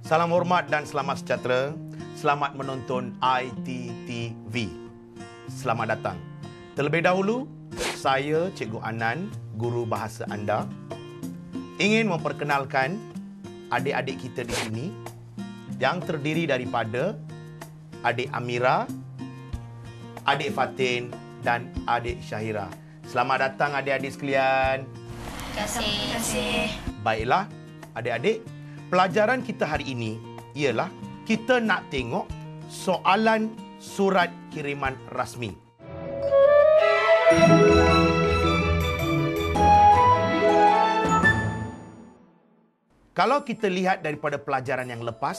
Salam hormat dan selamat sejahtera. Selamat menonton ITTV. Selamat datang. Terlebih dahulu, saya Cikgu Anan, guru bahasa anda, ingin memperkenalkan adik-adik kita di sini yang terdiri daripada adik Amira, adik Fatin dan adik Syahira. Selamat datang adik-adik sekalian. Terima kasih. Baiklah, adik-adik, pelajaran kita hari ini ialah kita nak tengok soalan surat kiriman rasmi. Kalau kita lihat daripada pelajaran yang lepas,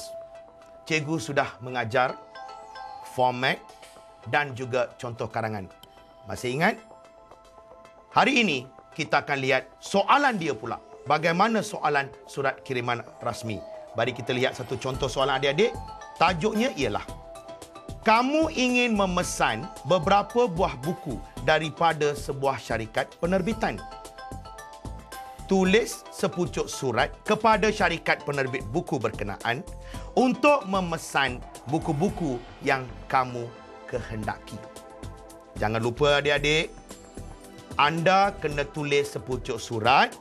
cikgu sudah mengajar format dan juga contoh karangan. Masih ingat? Hari ini kita akan lihat soalan dia pula. Bagaimana soalan surat kiriman rasmi? Mari kita lihat satu contoh soalan adik-adik. Tajuknya ialah, kamu ingin memesan beberapa buah buku daripada sebuah syarikat penerbitan. Tulis sepucuk surat kepada syarikat penerbit buku berkenaan untuk memesan buku-buku yang kamu kehendaki. Jangan lupa adik-adik, anda kena tulis sepucuk surat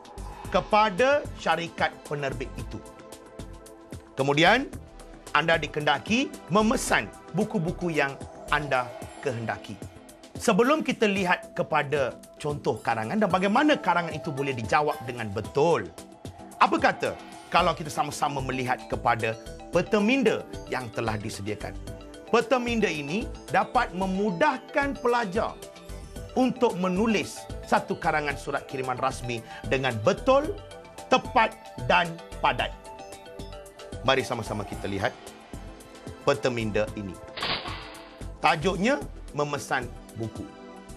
kepada syarikat penerbit itu. Kemudian, anda dikehendaki memesan buku-buku yang anda kehendaki. Sebelum kita lihat kepada contoh karangan dan bagaimana karangan itu boleh dijawab dengan betul, apa kata kalau kita sama-sama melihat kepada peta minda yang telah disediakan? Peta minda ini dapat memudahkan pelajar untuk menulis satu karangan surat kiriman rasmi dengan betul, tepat dan padat. Mari sama-sama kita lihat peta minda ini. Tajuknya memesan buku.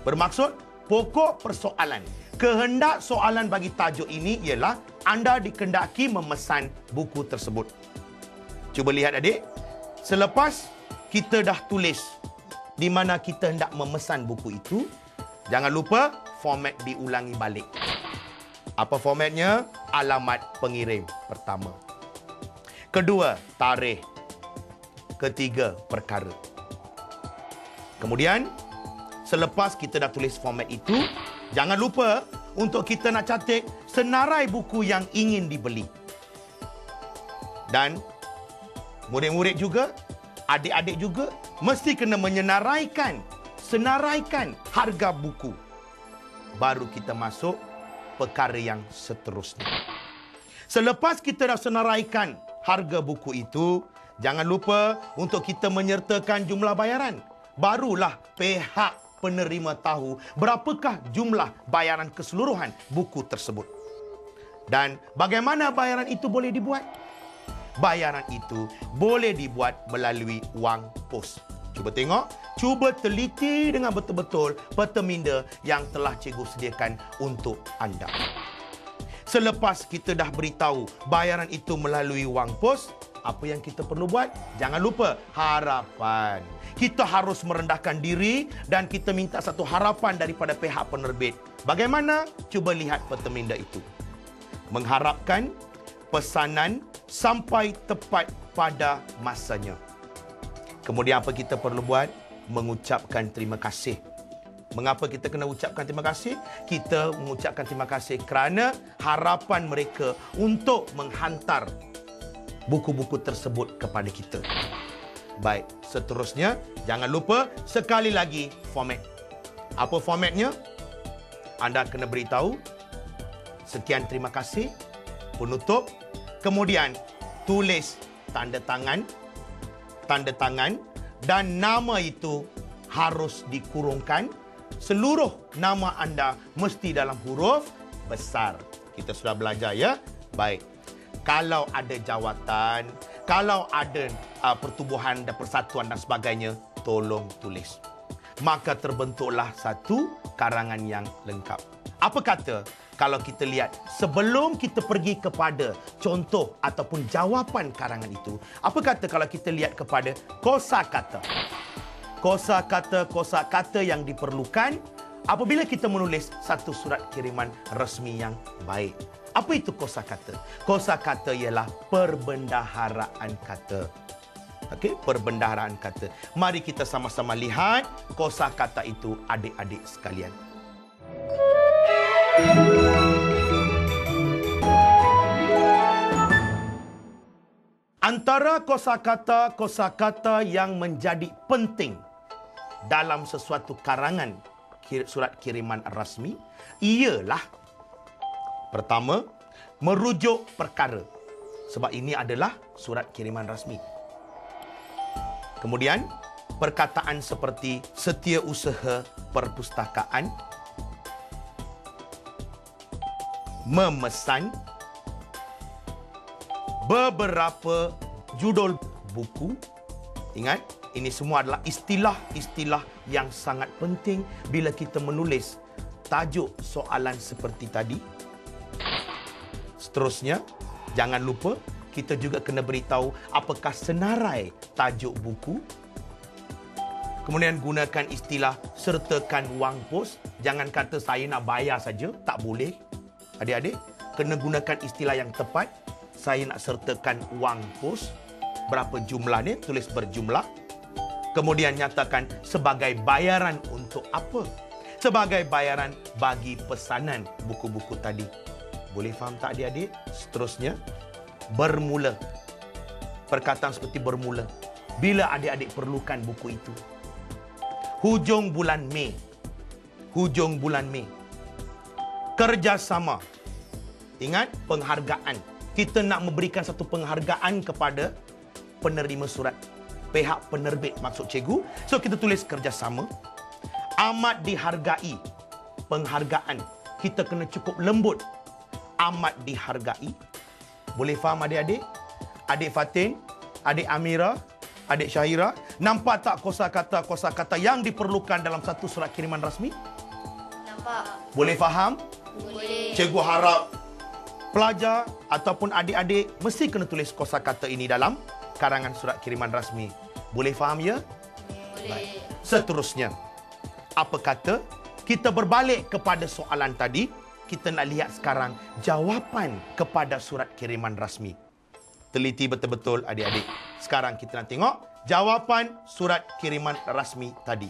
Bermaksud pokok persoalan. Kehendak soalan bagi tajuk ini ialah anda dikehendaki memesan buku tersebut. Cuba lihat adik. Selepas kita dah tulis di mana kita hendak memesan buku itu, jangan lupa format diulangi balik. Apa formatnya? Alamat pengirim pertama. Kedua, tarikh. Ketiga, perkara. Kemudian, selepas kita dah tulis format itu, jangan lupa untuk kita nak catat senarai buku yang ingin dibeli. Dan murid-murid juga, adik-adik juga mesti kena senaraikan harga buku. Baru kita masuk perkara yang seterusnya. Selepas kita dah senaraikan harga buku itu, jangan lupa untuk kita menyertakan jumlah bayaran. Barulah pihak penerima tahu berapakah jumlah bayaran keseluruhan buku tersebut. Dan bagaimana bayaran itu boleh dibuat? Bayaran itu boleh dibuat melalui wang pos. Cuba tengok, cuba teliti dengan betul-betul peta minda yang telah cikgu sediakan untuk anda. Selepas kita dah beritahu bayaran itu melalui wang pos, apa yang kita perlu buat? Jangan lupa harapan. Kita harus merendahkan diri dan kita minta satu harapan daripada pihak penerbit. Bagaimana? Cuba lihat peta minda itu. Mengharapkan pesanan sampai tepat pada masanya. Kemudian apa kita perlu buat? Mengucapkan terima kasih. Mengapa kita kena ucapkan terima kasih? Kita mengucapkan terima kasih kerana harapan mereka untuk menghantar buku-buku tersebut kepada kita. Baik, seterusnya jangan lupa sekali lagi format. Apa formatnya? Anda kena beritahu sekian terima kasih, penutup, kemudian tulis tanda tangan dan nama itu harus dikurungkan. Seluruh nama anda mesti dalam huruf besar. Kita sudah belajar ya? Baik. Kalau ada jawatan, kalau ada pertubuhan dan persatuan dan sebagainya, tolong tulis. Maka terbentuklah satu karangan yang lengkap. Apa kata kalau kita lihat sebelum kita pergi kepada contoh ataupun jawapan karangan itu, apa kata kalau kita lihat kepada kosakata? Kosakata yang diperlukan apabila kita menulis satu surat kiriman rasmi yang baik. Apa itu kosakata? Kosakata ialah perbendaharaan kata. Okey, perbendaharaan kata. Mari kita sama-sama lihat kosakata itu, adik-adik sekalian. Antara kosakata yang menjadi penting dalam sesuatu karangan surat kiriman rasmi ialah pertama, merujuk perkara. Sebab ini adalah surat kiriman rasmi. Kemudian, perkataan seperti setiausaha perpustakaan, memesan, beberapa judul buku. Ingat, ini semua adalah istilah-istilah yang sangat penting bila kita menulis tajuk soalan seperti tadi. Seterusnya, jangan lupa kita juga kena beritahu apakah senarai tajuk buku. Kemudian gunakan istilah sertakan wang pos. Jangan kata saya nak bayar saja, tak boleh. Adik-adik, kena gunakan istilah yang tepat. Saya nak sertakan wang pos. Berapa jumlahnya? Tulis berjumlah. Kemudian nyatakan sebagai bayaran untuk apa? Sebagai bayaran bagi pesanan buku-buku tadi. Boleh faham tak adik-adik? Seterusnya, bermula. Perkataan seperti bermula. Bila adik-adik perlukan buku itu? Hujung bulan Mei. Hujung bulan Mei. Kerjasama. Ingat, penghargaan. Kita nak memberikan satu penghargaan kepada penerima surat. Pihak penerbit maksud cikgu. So, kita tulis kerjasama. Amat dihargai. Penghargaan. Kita kena cukup lembut. Amat dihargai. Boleh faham adik-adik? Adik Fatin, adik Amira, adik Syahira, nampak tak kosakata yang diperlukan dalam satu surat kiriman rasmi? Nampak. Boleh faham? Boleh. Cikgu harap pelajar ataupun adik-adik mesti kena tulis kosakata ini dalam karangan surat kiriman rasmi. Boleh faham ya? Boleh. Baik. Seterusnya, apa kata kita berbalik kepada soalan tadi? Kita nak lihat sekarang jawapan kepada surat kiriman rasmi. Teliti betul-betul adik-adik. Sekarang kita nak tengok jawapan surat kiriman rasmi tadi.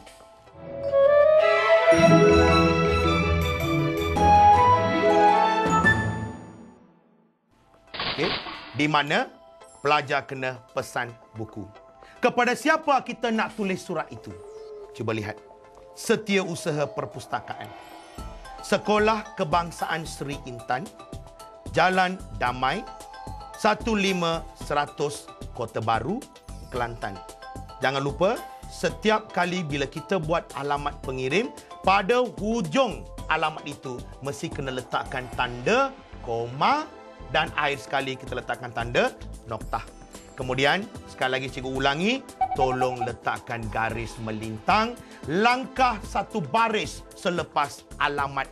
Okey, di mana pelajar kena pesan buku. Kepada siapa kita nak tulis surat itu? Cuba lihat. Setiausaha Perpustakaan, Sekolah Kebangsaan Seri Intan, Jalan Damai, 15100 Kota Baru, Kelantan. Jangan lupa, setiap kali bila kita buat alamat pengirim, pada hujung alamat itu mesti kena letakkan tanda koma dan akhir sekali kita letakkan tanda noktah. Kemudian, sekali lagi cikgu ulangi, tolong letakkan garis melintang langkah satu baris selepas alamat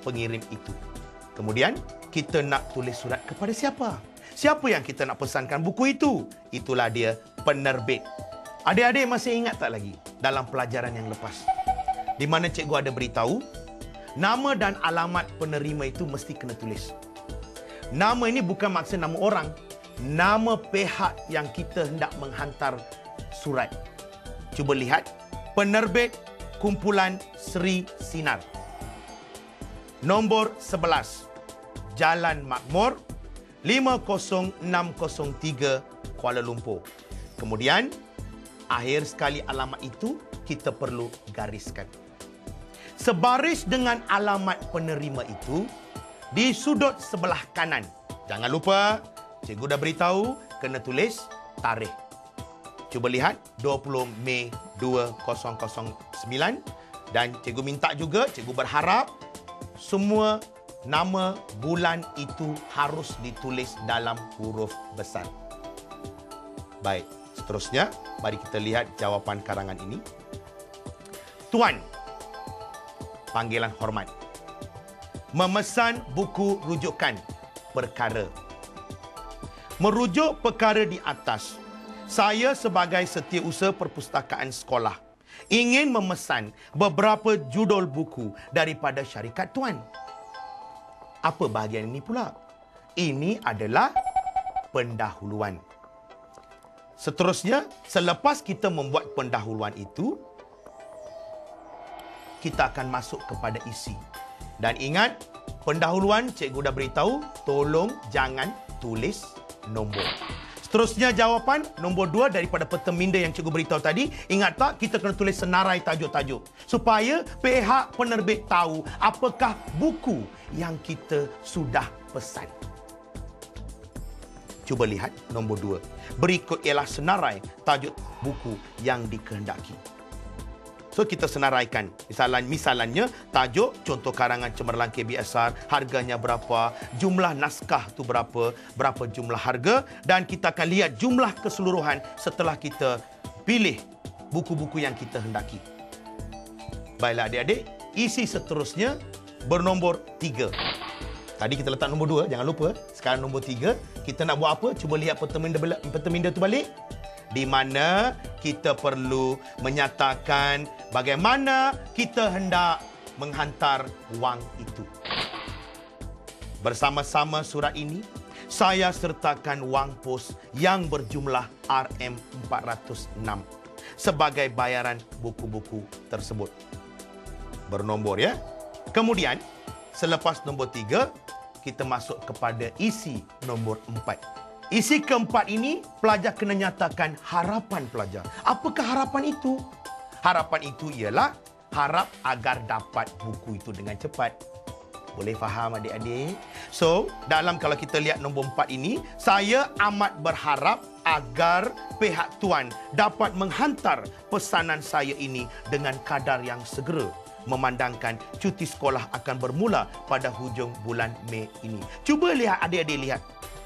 pengirim itu. Kemudian, kita nak tulis surat kepada siapa? Siapa yang kita nak pesankan buku itu? Itulah dia, penerbit. Adik-adik masih ingat tak lagi dalam pelajaran yang lepas? Di mana cikgu ada beritahu, nama dan alamat penerima itu mesti kena tulis. Nama ini bukan maksud nama orang, nama pihak yang kita hendak menghantar surat. Cuba lihat, penerbit Kumpulan Seri Sinar. Nombor 11, Jalan Makmur, 50603 Kuala Lumpur. Kemudian, akhir sekali alamat itu kita perlu gariskan. Sebaris dengan alamat penerima itu, di sudut sebelah kanan. Jangan lupa, cikgu dah beritahu, kena tulis tarikh. Cuba lihat, 20 Mei 2009. Dan cikgu minta juga, cikgu berharap, semua nama bulan itu harus ditulis dalam huruf besar. Baik, seterusnya, mari kita lihat jawapan karangan ini. Tuan, panggilan hormat. Memesan buku rujukan perkara. Merujuk perkara di atas. Saya sebagai setiausaha perpustakaan sekolah ingin memesan beberapa judul buku daripada syarikat tuan. Apa bahagian ini pula? Ini adalah pendahuluan. Seterusnya, selepas kita membuat pendahuluan itu, kita akan masuk kepada isi. Dan ingat, pendahuluan cikgu dah beritahu, tolong jangan tulis nombor. Seterusnya jawapan nombor 2 daripada peta minda yang cikgu beritahu tadi. Ingat tak, kita kena tulis senarai tajuk-tajuk. Supaya pihak penerbit tahu apakah buku yang kita sudah pesan. Cuba lihat nombor 2. Berikut ialah senarai tajuk buku yang dikehendaki. So, kita senaraikan. Misalnya, tajuk, contoh karangan Cemerlang KBSR, harganya berapa, jumlah naskah tu berapa jumlah harga, dan kita akan lihat jumlah keseluruhan setelah kita pilih buku-buku yang kita hendaki. Baiklah adik-adik, isi seterusnya bernombor 3. Tadi kita letak nombor 2, jangan lupa. Sekarang nombor 3, kita nak buat apa? Cuba lihat peta minda tu balik. Di mana kita perlu menyatakan bagaimana kita hendak menghantar wang itu. Bersama-sama surat ini, saya sertakan wang pos yang berjumlah RM406 sebagai bayaran buku-buku tersebut. Bernombor ya. Kemudian, selepas nombor 3, kita masuk kepada isi nombor 4. Isi keempat ini, pelajar kena nyatakan harapan pelajar. Apakah harapan itu? Harapan itu ialah harap agar dapat buku itu dengan cepat. Boleh faham adik-adik? So, kalau kita lihat nombor 4 ini, saya amat berharap agar pihak tuan dapat menghantar pesanan saya ini dengan kadar yang segera. Memandangkan cuti sekolah akan bermula pada hujung bulan Mei ini. Cuba lihat adik-adik, lihat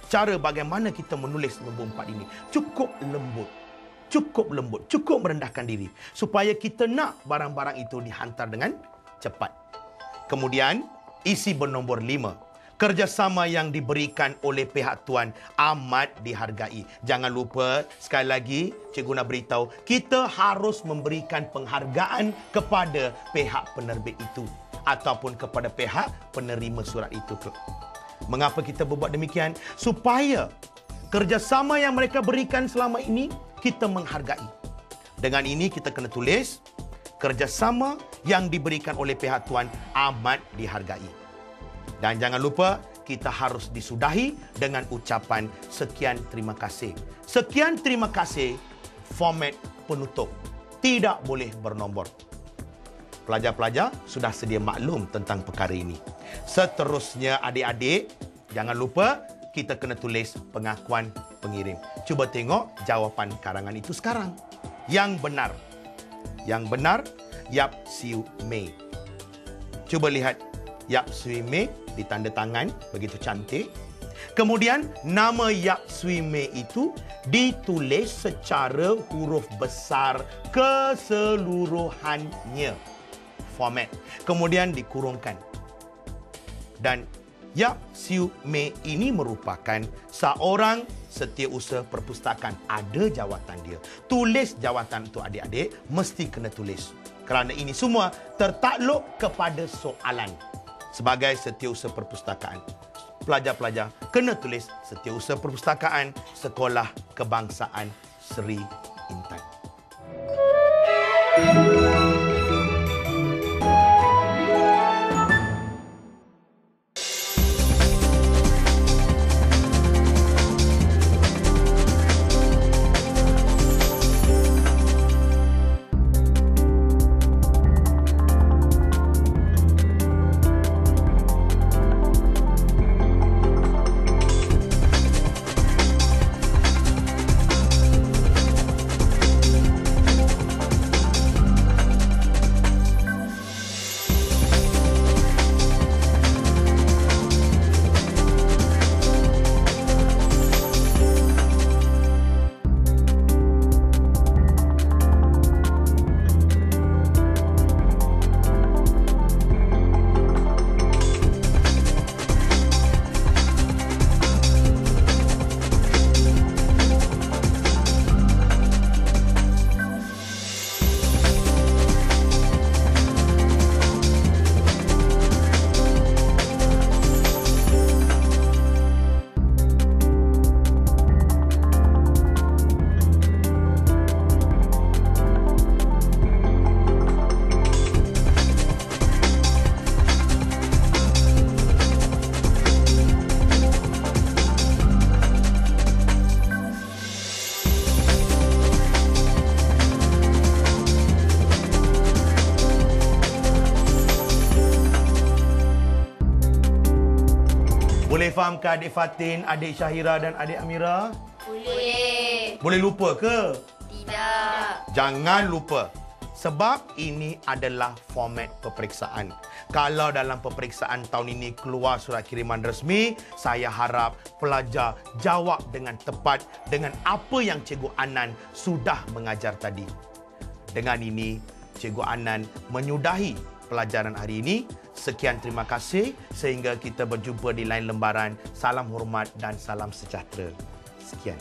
cara bagaimana kita menulis nombor 4 ini. Cukup lembut. Cukup merendahkan diri. Supaya kita nak barang-barang itu dihantar dengan cepat. Kemudian, isi bernombor 5. Kerjasama yang diberikan oleh pihak tuan amat dihargai. Jangan lupa, sekali lagi, cikgu nak beritahu, kita harus memberikan penghargaan kepada pihak penerbit itu ataupun kepada pihak penerima surat itu. Mengapa kita berbuat demikian? Supaya kerjasama yang mereka berikan selama ini, kita menghargai. Dengan ini, kita kena tulis, kerjasama yang diberikan oleh pihak tuan amat dihargai. Dan jangan lupa, kita harus disudahi dengan ucapan sekian terima kasih. Sekian terima kasih, format penutup. Tidak boleh bernombor. Pelajar-pelajar sudah sedia maklum tentang perkara ini. Seterusnya adik-adik, jangan lupa kita kena tulis pengakuan pengirim. Cuba tengok jawapan karangan itu sekarang. Yang benar. Yang benar, Yap Siu Mei. Cuba lihat Yap Sui Mei ditanda tangan begitu cantik. Kemudian nama Yap Sui Mei itu ditulis secara huruf besar keseluruhannya. Format. Kemudian dikurungkan. Dan Yap Siu Mei ini merupakan seorang setiausaha perpustakaan. Ada jawatan dia. Tulis jawatan itu adik-adik, mesti kena tulis. Kerana ini semua tertakluk kepada soalan. Sebagai setiausaha perpustakaan, pelajar-pelajar kena tulis Setiausaha Perpustakaan Sekolah Kebangsaan Seri Intan. faham ke adik Fatin, adik Syahira dan adik Amira? Boleh. Boleh lupa ke? Tidak. Jangan lupa. Sebab ini adalah format peperiksaan. Kalau dalam peperiksaan tahun ini keluar surat kiriman resmi, saya harap pelajar jawab dengan tepat dengan apa yang Cikgu Anan sudah mengajar tadi. Dengan ini, Cikgu Anan menyudahi pelajaran hari ini. Sekian, terima kasih. Sehingga kita berjumpa di lain lembaran. Salam hormat dan salam sejahtera. Sekian.